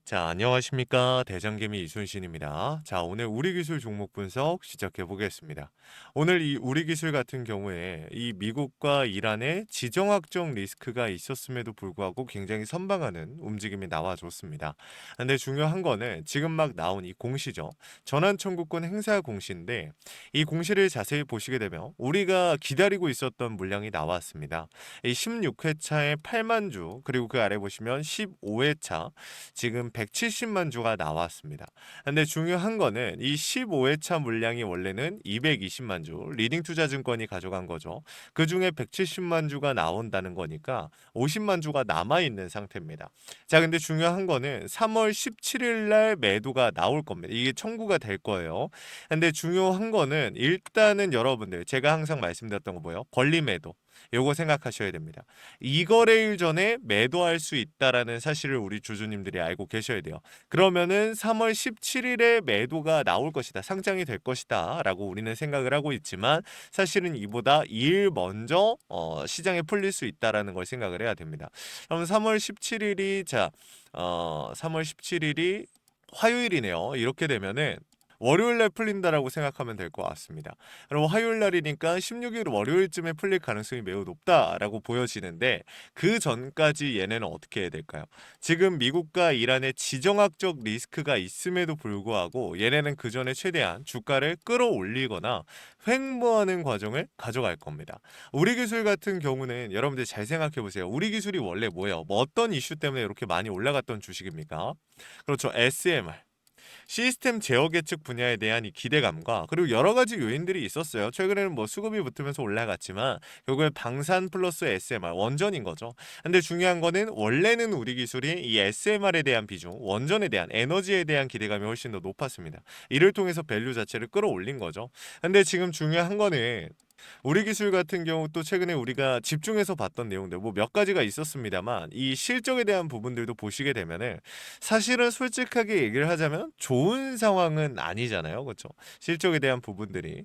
자, 안녕하십니까. 대장개미 이순신입니다. 자, 오늘 우리 기술 종목 분석 시작해 보겠습니다. 오늘 이 우리 기술 같은 경우에 이 미국과 이란의 지정학적 리스크가 있었음에도 불구하고 굉장히 선방하는 움직임이 나와줬습니다. 근데 중요한 거는 지금 막 나온 이 공시죠. 전환 청구권 행사 공시인데 이 공시를 자세히 보시게 되면 우리가 기다리고 있었던 물량이 나왔습니다. 이 16회차에 8만 주, 그리고 그 아래 보시면 15회차 지금 170만 주가 나왔습니다. 근데 중요한 거는 이 15회차 물량이 원래는 220만 주, 리딩 투자증권이 가져간 거죠. 그 중에 170만 주가 나온다는 거니까 50만 주가 남아 있는 상태입니다. 자, 근데 중요한 거는 3월 17일 날 매도가 나올 겁니다. 이게 청구가 될 거예요. 근데 중요한 거는 일단은 여러분들 제가 항상 말씀드렸던 거 뭐예요? 권리 매도. 요거 생각하셔야 됩니다. 이거래일 전에 매도할 수 있다라는 사실을 우리 주주님들이 알고 계셔야 돼요. 그러면은 3월 17일에 매도가 나올 것이다. 상장이 될 것이다. 라고 우리는 생각을 하고 있지만 사실은 이보다 2일 먼저 시장에 풀릴 수 있다라는 걸 생각을 해야 됩니다. 그럼 3월 17일이 3월 17일이 화요일이네요. 이렇게 되면은 월요일 날 풀린다라고 생각하면 될 것 같습니다. 그럼 화요일 날이니까 16일 월요일쯤에 풀릴 가능성이 매우 높다라고 보여지는데 그 전까지 얘네는 어떻게 해야 될까요? 지금 미국과 이란의 지정학적 리스크가 있음에도 불구하고 얘네는 그 전에 최대한 주가를 끌어올리거나 횡보하는 과정을 가져갈 겁니다. 우리 기술 같은 경우는 여러분들 잘 생각해 보세요. 우리 기술이 원래 뭐예요? 뭐 어떤 이슈 때문에 이렇게 많이 올라갔던 주식입니까? 그렇죠. SMR. 시스템 제어 계측 분야에 대한 이 기대감과 그리고 여러 가지 요인들이 있었어요. 최근에는 뭐 수급이 붙으면서 올라갔지만 결국에 방산 플러스 SMR 원전인 거죠. 근데 중요한 거는 원래는 우리 기술이 이 SMR에 대한 비중, 원전에 대한 에너지에 대한 기대감이 훨씬 더 높았습니다. 이를 통해서 밸류 자체를 끌어올린 거죠. 근데 지금 중요한 거는 우리 기술 같은 경우 또 최근에 우리가 집중해서 봤던 내용들 뭐 몇 가지가 있었습니다만 이 실적에 대한 부분들도 보시게 되면은 사실은 솔직하게 얘기를 하자면 좋은 상황은 아니잖아요. 그렇죠? 실적에 대한 부분들이.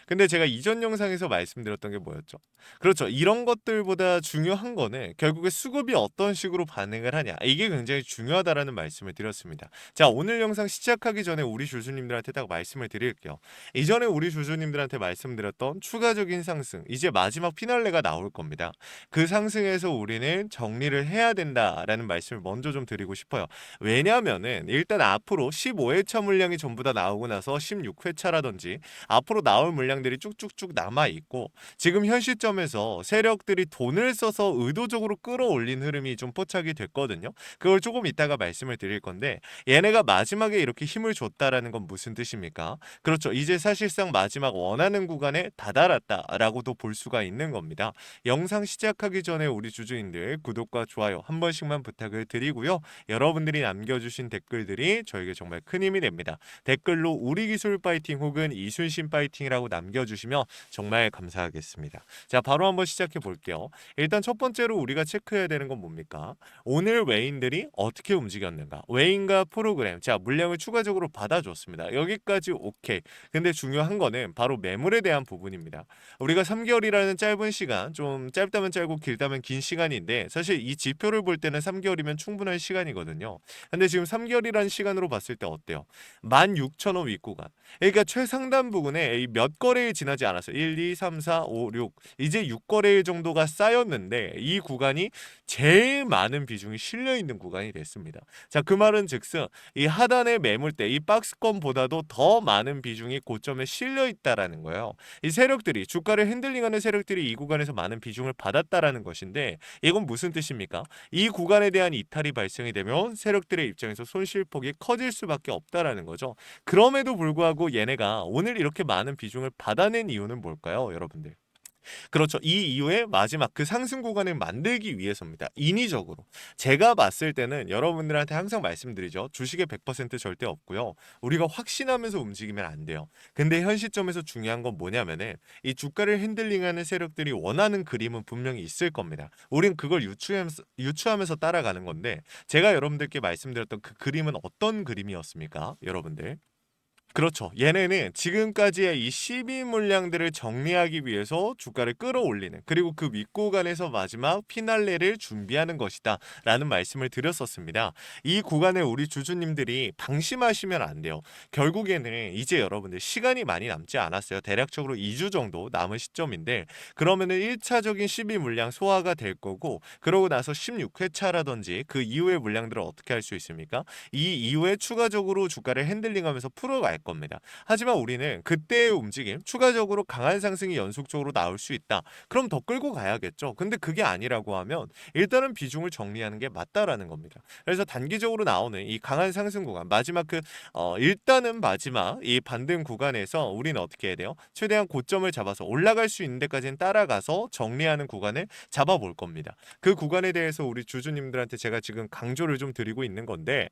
근데 제가 이전 영상에서 말씀드렸던 게 뭐였죠? 그렇죠. 이런 것들보다 중요한 거는 결국에 수급이 어떤 식으로 반응을 하냐. 이게 굉장히 중요하다라는 말씀을 드렸습니다. 자, 오늘 영상 시작하기 전에 우리 주주님들한테 딱 말씀을 드릴게요. 이전에 우리 주주님들한테 말씀드렸던 추가적인 상승, 이제 마지막 피날레가 나올 겁니다. 그 상승에서 우리는 정리를 해야 된다라는 말씀을 먼저 좀 드리고 싶어요. 왜냐면은 일단 앞으로 15회차 물량이 전부 다 나오고 나서 16회차라든지 앞으로 나올 물량들이 쭉쭉쭉 남아 있고 지금 현 시점에서 세력들이 돈을 써서 의도적으로 끌어올린 흐름이 좀 포착이 됐거든요. 그걸 조금 이따가 말씀을 드릴 건데 얘네가 마지막에 이렇게 힘을 줬다라는 건 무슨 뜻입니까? 그렇죠. 이제 사실상 마지막 원하는 구간에 다다랐다라고도 볼 수가 있는 겁니다. 영상 시작하기 전에 우리 주주님들 구독과 좋아요 한 번씩만 부탁을 드리고요. 여러분들이 남겨주신 댓글들이 저에게 정말 큰 힘이 됩니다. 댓글로 우리 기술 파이팅 혹은 이순신 파이팅이라고 남겨주시면 정말 감사하겠습니다. 자, 바로 한번 시작해 볼게요. 일단 첫 번째로 우리가 체크해야 되는 건 뭡니까? 오늘 외인들이 어떻게 움직였는가? 외인과 프로그램, 자, 물량을 추가적으로 받아줬습니다. 여기까지 오케이. 근데 중요한 거는 바로 매물에 대한 부분입니다. 우리가 3개월이라는 짧은 시간, 좀 짧다면 짧고 길다면 긴 시간인데 사실 이 지표를 볼 때는 3개월이면 충분한 시간이거든요. 근데 지금 3개월이라는 시간으로 봤을 때 어때요? 16,000원 윗구간. 그러니까 최상단 부근에 이 몇 거래일 지나지 않았어요. 1, 2, 3, 4, 5, 6. 이제 6거래일 정도가 쌓였는데 이 구간이 제일 많은 비중이 실려 있는 구간이 됐습니다. 자, 그 말은 즉슨 이 하단의 매물대, 이 박스권보다도 더 많은 비중이 고점에 실려 있다라는 거예요. 이 세력들이 주가를 핸들링하는 세력들이 이 구간에서 많은 비중을 받았다라는 것인데 이건 무슨 뜻입니까? 이 구간에 대한 이탈이 발생이 되면 세력들의 입장에서 손실폭이 커질 수밖에 없다라는 거죠. 그럼에도 불구하고 얘네가 오늘 이렇게 많은 비중을 받아낸 이유는 뭘까요, 여러분들? 그렇죠. 이 이후에 마지막 그 상승 구간을 만들기 위해서입니다. 인위적으로. 제가 봤을 때는 여러분들한테 항상 말씀드리죠. 주식에 100% 절대 없고요. 우리가 확신하면서 움직이면 안 돼요. 근데 현 시점에서 중요한 건 뭐냐면은 이 주가를 핸들링하는 세력들이 원하는 그림은 분명히 있을 겁니다. 우린 그걸 유추하면서 따라가는 건데 제가 여러분들께 말씀드렸던 그 그림은 어떤 그림이었습니까? 여러분들. 그렇죠. 얘네는 지금까지의 이 12 물량들을 정리하기 위해서 주가를 끌어올리는, 그리고 그 윗구간에서 마지막 피날레를 준비하는 것이다 라는 말씀을 드렸었습니다. 이 구간에 우리 주주님들이 방심하시면 안 돼요. 결국에는 이제 여러분들 시간이 많이 남지 않았어요. 대략적으로 2주 정도 남은 시점인데, 그러면은 1차적인 12 물량 소화가 될 거고, 그러고 나서 16회차라든지 그 이후의 물량들을 어떻게 할 수 있습니까? 이 이후에 추가적으로 주가를 핸들링하면서 풀어갈 겁니다. 하지만 우리는 그때의 움직임, 추가적으로 강한 상승이 연속적으로 나올 수 있다. 그럼 더 끌고 가야겠죠. 근데 그게 아니라고 하면 일단은 비중을 정리하는 게 맞다라는 겁니다. 그래서 단기적으로 나오는 이 강한 상승 구간, 마지막 일단은 마지막 이 반등 구간에서 우리는 어떻게 해야 돼요? 최대한 고점을 잡아서 올라갈 수 있는 데까지는 따라가서 정리하는 구간을 잡아볼 겁니다. 그 구간에 대해서 우리 주주님들한테 제가 지금 강조를 좀 드리고 있는 건데,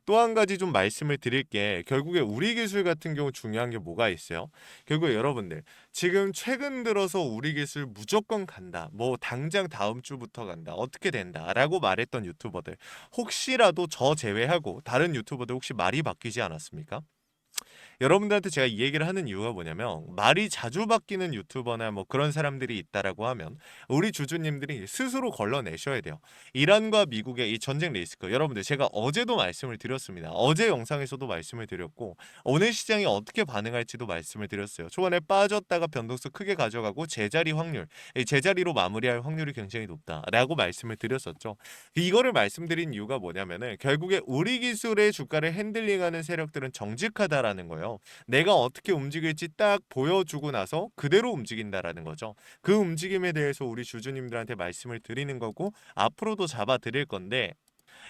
또 한 가지 좀 말씀을 드릴 게, 결국에 우리 기술 같은 경우 중요한 게 뭐가 있어요? 결국에 여러분들 지금 최근 들어서 우리 기술 무조건 간다, 뭐 당장 다음 주부터 간다, 어떻게 된다 라고 말했던 유튜버들, 혹시라도 저 제외하고 다른 유튜버들 혹시 말이 바뀌지 않았습니까? 여러분들한테 제가 이 얘기를 하는 이유가 뭐냐면, 말이 자주 바뀌는 유튜버나 뭐 그런 사람들이 있다라고 하면 우리 주주님들이 스스로 걸러내셔야 돼요. 이란과 미국의 이 전쟁 리스크, 여러분들 제가 어제도 말씀을 드렸습니다. 어제 영상에서도 말씀을 드렸고, 오늘 시장이 어떻게 반응할지도 말씀을 드렸어요. 초반에 빠졌다가 변동성 크게 가져가고 제자리 확률, 이 제자리로 마무리할 확률이 굉장히 높다라고 말씀을 드렸었죠. 이거를 말씀드린 이유가 뭐냐면은, 결국에 우리 기술의 주가를 핸들링하는 세력들은 정직하다라는 거예요. 내가 어떻게 움직일지 딱 보여주고 나서 그대로 움직인다라는 거죠. 그 움직임에 대해서 우리 주주님들한테 말씀을 드리는 거고, 앞으로도 잡아 드릴 건데,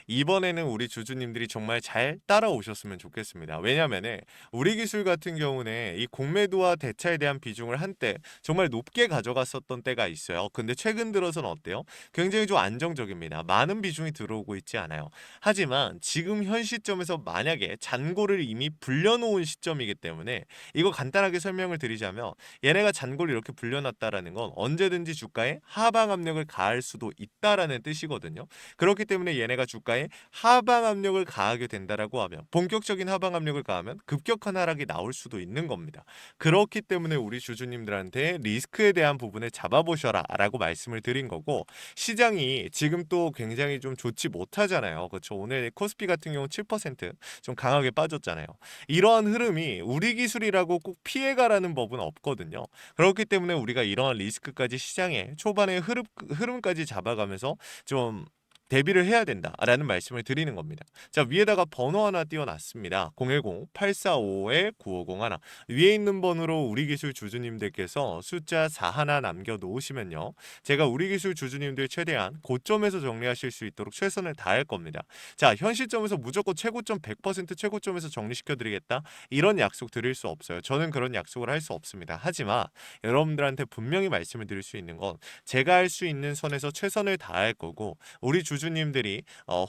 이번에는 우리 주주님들이 정말 잘 따라오셨으면 좋겠습니다. 왜냐면은 우리 기술 같은 경우는 이 공매도와 대차에 대한 비중을 한때 정말 높게 가져갔었던 때가 있어요. 근데 최근 들어서는 어때요? 굉장히 좀 안정적입니다. 많은 비중이 들어오고 있지 않아요. 하지만 지금 현 시점에서 만약에 잔고를 이미 불려놓은 시점이기 때문에, 이거 간단하게 설명을 드리자면, 얘네가 잔고를 이렇게 불려놨다라는 건 언제든지 주가에 하방 압력을 가할 수도 있다라는 뜻이거든요. 그렇기 때문에 얘네가 주가에 하방 압력을 가하게 된다라고 하면, 본격적인 하방 압력을 가하면 급격한 하락이 나올 수도 있는 겁니다. 그렇기 때문에 우리 주주님들한테 리스크에 대한 부분을 잡아보셔라 라고 말씀을 드린 거고, 시장이 지금 또 굉장히 좀 좋지 못하잖아요. 그렇죠. 오늘 코스피 같은 경우 7% 강하게 빠졌잖아요. 이러한 흐름이 우리 기술이라고 꼭 피해가라는 법은 없거든요. 그렇기 때문에 우리가 이러한 리스크까지 시장의 초반의 흐름까지 잡아가면서 좀 대비를 해야 된다라는 말씀을 드리는 겁니다. 자, 위에다가 번호 하나 띄워놨습니다. 010-8455-9501. 위에 있는 번호로 우리 기술 주주님들께서 숫자 4 하나 남겨놓으시면요, 제가 우리 기술 주주님들 최대한 고점에서 정리하실 수 있도록 최선을 다할 겁니다. 자, 현 시점에서 무조건 최고점 100% 최고점에서 정리시켜드리겠다, 이런 약속 드릴 수 없어요. 저는 그런 약속을 할 수 없습니다. 하지만 여러분들한테 분명히 말씀을 드릴 수 있는 건, 제가 할 수 있는 선에서 최선을 다할 거고, 우리 주주님들이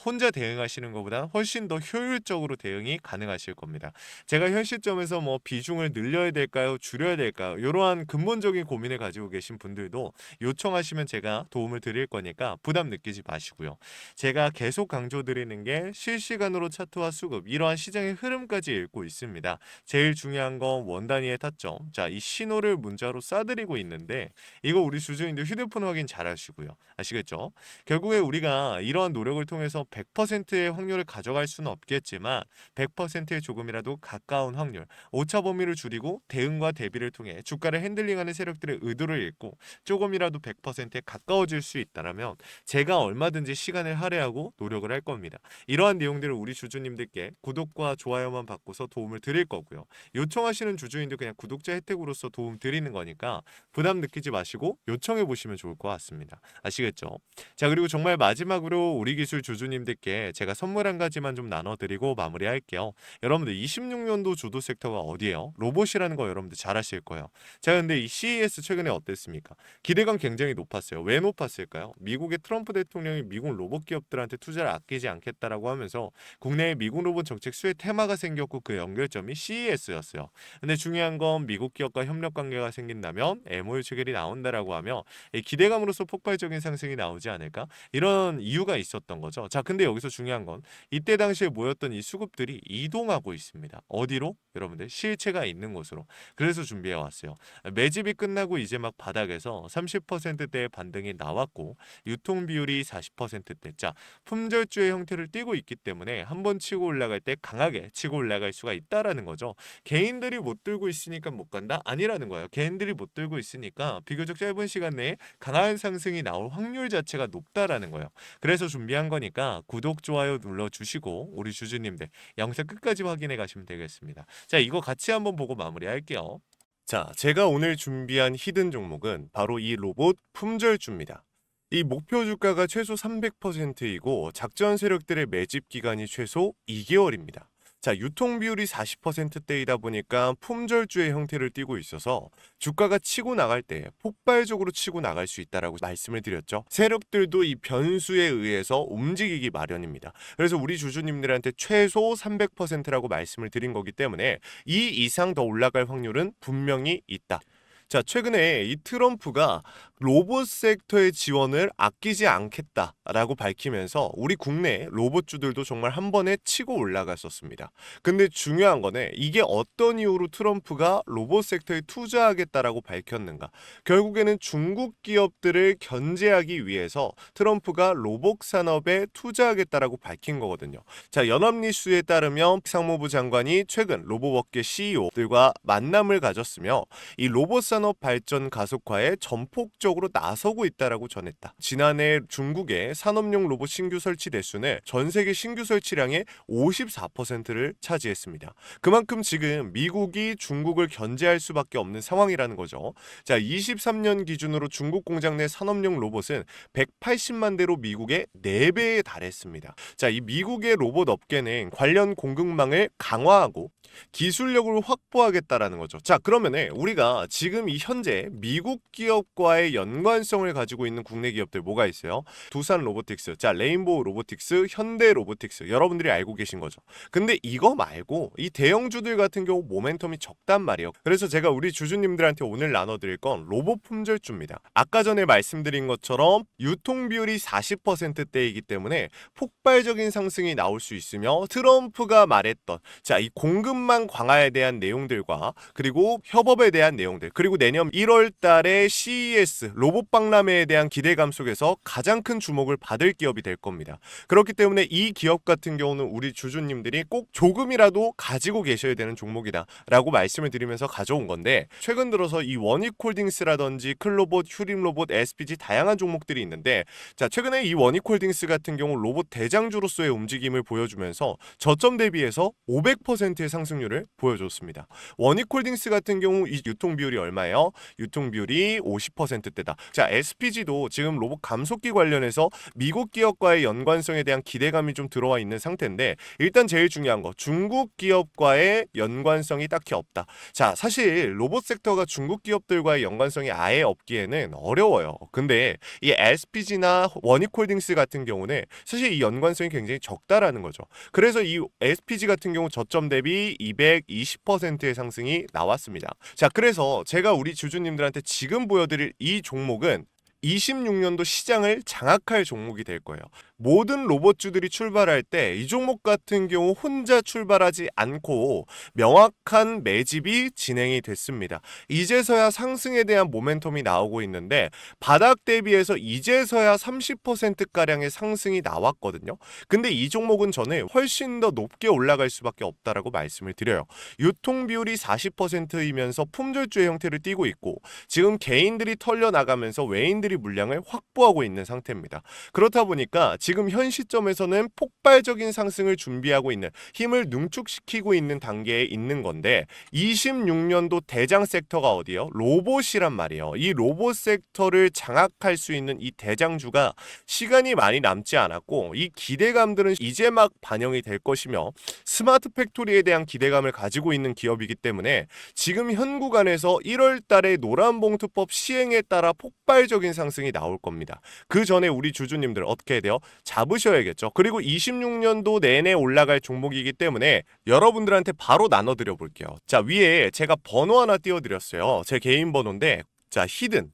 혼자 대응하시는 것보다 훨씬 더 효율적으로 대응이 가능하실 겁니다. 제가 현 시점에서 뭐 비중을 늘려야 될까요? 줄여야 될까요? 이러한 근본적인 고민을 가지고 계신 분들도 요청하시면 제가 도움을 드릴 거니까 부담 느끼지 마시고요. 제가 계속 강조드리는 게, 실시간으로 차트와 수급, 이러한 시장의 흐름까지 읽고 있습니다. 제일 중요한 건 원 단위의 타점. 자, 이 신호를 문자로 쏴드리고 있는데, 이거 우리 주주님들 휴대폰 확인 잘 하시고요. 아시겠죠? 결국에 우리가 이러한 노력을 통해서 100%의 확률을 가져갈 수는 없겠지만, 100%에 조금이라도 가까운 확률, 오차 범위를 줄이고 대응과 대비를 통해 주가를 핸들링하는 세력들의 의도를 읽고 조금이라도 100%에 가까워질 수 있다면, 제가 얼마든지 시간을 할애하고 노력을 할 겁니다. 이러한 내용들을 우리 주주님들께 구독과 좋아요만 받고서 도움을 드릴 거고요. 요청하시는 주주님들 그냥 구독자 혜택으로서 도움 드리는 거니까 부담 느끼지 마시고 요청해 보시면 좋을 것 같습니다. 아시겠죠? 자, 그리고 정말 마지막으로 우리 기술 주주님들께 제가 선물 한 가지만 좀 나눠드리고 마무리할게요. 여러분들 26년도 주도 섹터가 어디예요? 로봇이라는 거 여러분들 잘 아실 거예요. 자, 근데 이 CES 최근에 어땠습니까? 기대감 굉장히 높았어요. 왜 높았을까요? 미국의 트럼프 대통령이 미국 로봇 기업들한테 투자를 아끼지 않겠다라고 하면서 국내에 미국 로봇 정책 수혜 테마가 생겼고, 그 연결점이 CES였어요. 근데 중요한 건 미국 기업과 협력 관계가 생긴다면 MOU 체결이 나온다라고 하며 이 기대감으로서 폭발적인 상승이 나오지 않을까? 이런 이유가 있었던 거죠. 자, 근데 여기서 중요한 건 이때 당시에 모였던 이 수급들이 이동하고 있습니다. 어디로? 여러분들 실체가 있는 곳으로. 그래서 준비해 왔어요. 매집이 끝나고 이제 막 바닥에서 30%대의 반등이 나왔고 유통 비율이 40%대. 자, 품절주의 형태를 띠고 있기 때문에 한번 치고 올라갈 때 강하게 치고 올라갈 수가 있다라는 거죠. 개인들이 못 들고 있으니까 못 간다? 아니라는 거예요. 개인들이 못 들고 있으니까 비교적 짧은 시간 내에 강한 상승이 나올 확률 자체가 높다라는 거예요. 그래서 준비한 거니까 구독, 좋아요 눌러주시고 우리 주주님들 영상 끝까지 확인해 가시면 되겠습니다. 자, 이거 같이 한번 보고 마무리할게요. 자, 제가 오늘 준비한 히든 종목은 바로 이 로봇 품절주입니다. 이 목표 주가가 최소 300%이고 작전 세력들의 매집 기간이 최소 2개월입니다. 자, 유통 비율이 40%대이다 보니까 품절주의 형태를 띠고 있어서 주가가 치고 나갈 때 폭발적으로 치고 나갈 수 있다라고 말씀을 드렸죠. 세력들도 이 변수에 의해서 움직이기 마련입니다. 그래서 우리 주주님들한테 최소 300%라고 말씀을 드린 거기 때문에 이 이상 더 올라갈 확률은 분명히 있다. 자, 최근에 이 트럼프가 로봇 섹터의 지원을 아끼지 않겠다라고 밝히면서 우리 국내 로봇주들도 정말 한 번에 치고 올라갔었습니다. 근데 중요한 거는 이게 어떤 이유로 트럼프가 로봇 섹터에 투자하겠다라고 밝혔는가? 결국에는 중국 기업들을 견제하기 위해서 트럼프가 로봇 산업에 투자하겠다라고 밝힌 거거든요. 자, 연합뉴스에 따르면 상무부 장관이 최근 로봇업계 CEO들과 만남을 가졌으며 이 로봇 산업 발전 가속화에 전폭적으로 나서고 있다라고 전했다. 지난해 중국의 산업용 로봇 신규 설치 대수는 전 세계 신규 설치량의 54%를 차지했습니다. 그만큼 지금 미국이 중국을 견제할 수밖에 없는 상황이라는 거죠. 자, 23년 기준으로 중국 공장 내 산업용 로봇은 180만 대로 미국의 4배에 달했습니다. 자, 이 미국의 로봇 업계는 관련 공급망을 강화하고 기술력을 확보하겠다라는 거죠. 자, 그러면은 우리가 지금 이 현재 미국 기업과의 연관성을 가지고 있는 국내 기업들 뭐가 있어요? 두산 로보틱스, 자, 레인보우 로보틱스, 현대 로보틱스, 여러분들이 알고 계신 거죠. 근데 이거 말고 이 대형주들 같은 경우 모멘텀이 적단 말이에요. 그래서 제가 우리 주주님들한테 오늘 나눠드릴 건 로봇 품절주입니다. 아까 전에 말씀드린 것처럼 유통 비율이 40%대이기 때문에 폭발적인 상승이 나올 수 있으며 트럼프가 말했던 자, 이 공급망 강화에 대한 내용들과 그리고 협업에 대한 내용들 그리고 내년 1월 달에 CES 로봇 박람회에 대한 기대감 속에서 가장 큰 주목을 받을 기업이 될 겁니다. 그렇기 때문에 이 기업 같은 경우는 우리 주주님들이 꼭 조금이라도 가지고 계셔야 되는 종목이다 라고 말씀을 드리면서 가져온 건데 최근 들어서 이 원익홀딩스라든지 클로봇, 휴림로봇, SPG 다양한 종목들이 있는데 자, 최근에 이 원익홀딩스 같은 경우 로봇 대장주로서의 움직임을 보여주면서 저점 대비해서 500%의 상승률을 보여줬습니다. 원익홀딩스 같은 경우 이 유통 비율이 얼마예요? 유통 비율이 50%대다. 자, SPG도 지금 로봇 감속기 관련해서 미국 기업과의 연관성에 대한 기대감이 좀 들어와 있는 상태인데 일단 제일 중요한 거 중국 기업과의 연관성이 딱히 없다. 자, 사실 로봇 섹터가 중국 기업들과의 연관성이 아예 없기에는 어려워요. 근데 이 SPG나 원익홀딩스 같은 경우는 사실 이 연관성이 굉장히 적다라는 거죠. 그래서 이 SPG 같은 경우 저점 대비 220%의 상승이 나왔습니다. 자, 그래서 제가 우리 주주님들한테 지금 보여드릴 이 종목은 26년도 시장을 장악할 종목이 될 거예요. 모든 로봇주들이 출발할 때 이 종목 같은 경우 혼자 출발하지 않고 명확한 매집이 진행이 됐습니다. 이제서야 상승에 대한 모멘텀이 나오고 있는데 바닥 대비해서 이제서야 30%가량의 상승이 나왔거든요. 근데 이 종목은 저는 훨씬 더 높게 올라갈 수밖에 없다라고 말씀을 드려요. 유통 비율이 40%이면서 품절주의 형태를 띠고 있고 지금 개인들이 털려나가면서 외인들이 물량을 확보하고 있는 상태입니다. 그렇다 보니까 지금 현 시점에서는 폭발적인 상승을 준비하고 있는 힘을 능축시키고 있는 단계에 있는 건데 26년도 대장 섹터가 어디예요? 로봇이란 말이에요. 이 로봇 섹터를 장악할 수 있는 이 대장주가 시간이 많이 남지 않았고 이 기대감들은 이제 막 반영이 될 것이며 스마트 팩토리에 대한 기대감을 가지고 있는 기업이기 때문에 지금 현 구간에서 1월 달에 노란봉투법 시행에 따라 폭발적인 상승이 나올 겁니다. 그 전에 우리 주주님들 어떻게 해야 돼요? 잡으셔야겠죠. 그리고 26년도 내내 올라갈 종목이기 때문에 여러분들한테 바로 나눠드려 볼게요. 자, 위에 제가 번호 하나 띄워드렸어요. 제 개인 번호인데 자, 히든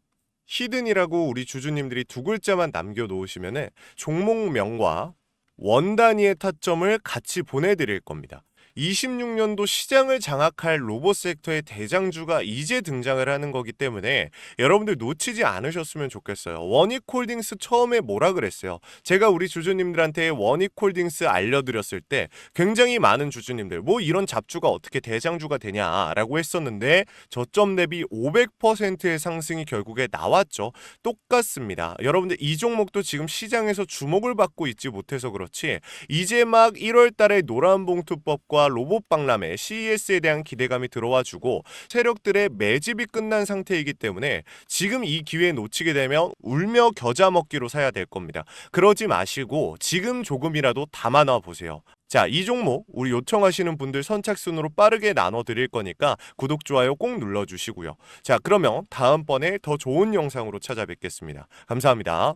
히든이라고 우리 주주님들이 두 글자만 남겨놓으시면은 종목명과 원 단위의 타점을 같이 보내드릴 겁니다. 26년도 시장을 장악할 로봇 섹터의 대장주가 이제 등장을 하는 거기 때문에 여러분들 놓치지 않으셨으면 좋겠어요. 원익홀딩스 처음에 뭐라 그랬어요? 제가 우리 주주님들한테 원익홀딩스 알려드렸을 때 굉장히 많은 주주님들 뭐 이런 잡주가 어떻게 대장주가 되냐라고 했었는데 저점 대비 500%의 상승이 결국에 나왔죠. 똑같습니다. 여러분들 이 종목도 지금 시장에서 주목을 받고 있지 못해서 그렇지 이제 막 1월 달에 노란봉투법과 로봇 박람회 CES에 대한 기대감이 들어와주고 세력들의 매집이 끝난 상태이기 때문에 지금 이 기회 놓치게 되면 울며 겨자 먹기로 사야 될 겁니다. 그러지 마시고 지금 조금이라도 담아놔 보세요. 자, 이 종목 우리 요청하시는 분들 선착순으로 빠르게 나눠 드릴 거니까 구독, 좋아요 꼭 눌러주시고요. 자, 그러면 다음번에 더 좋은 영상으로 찾아뵙겠습니다. 감사합니다.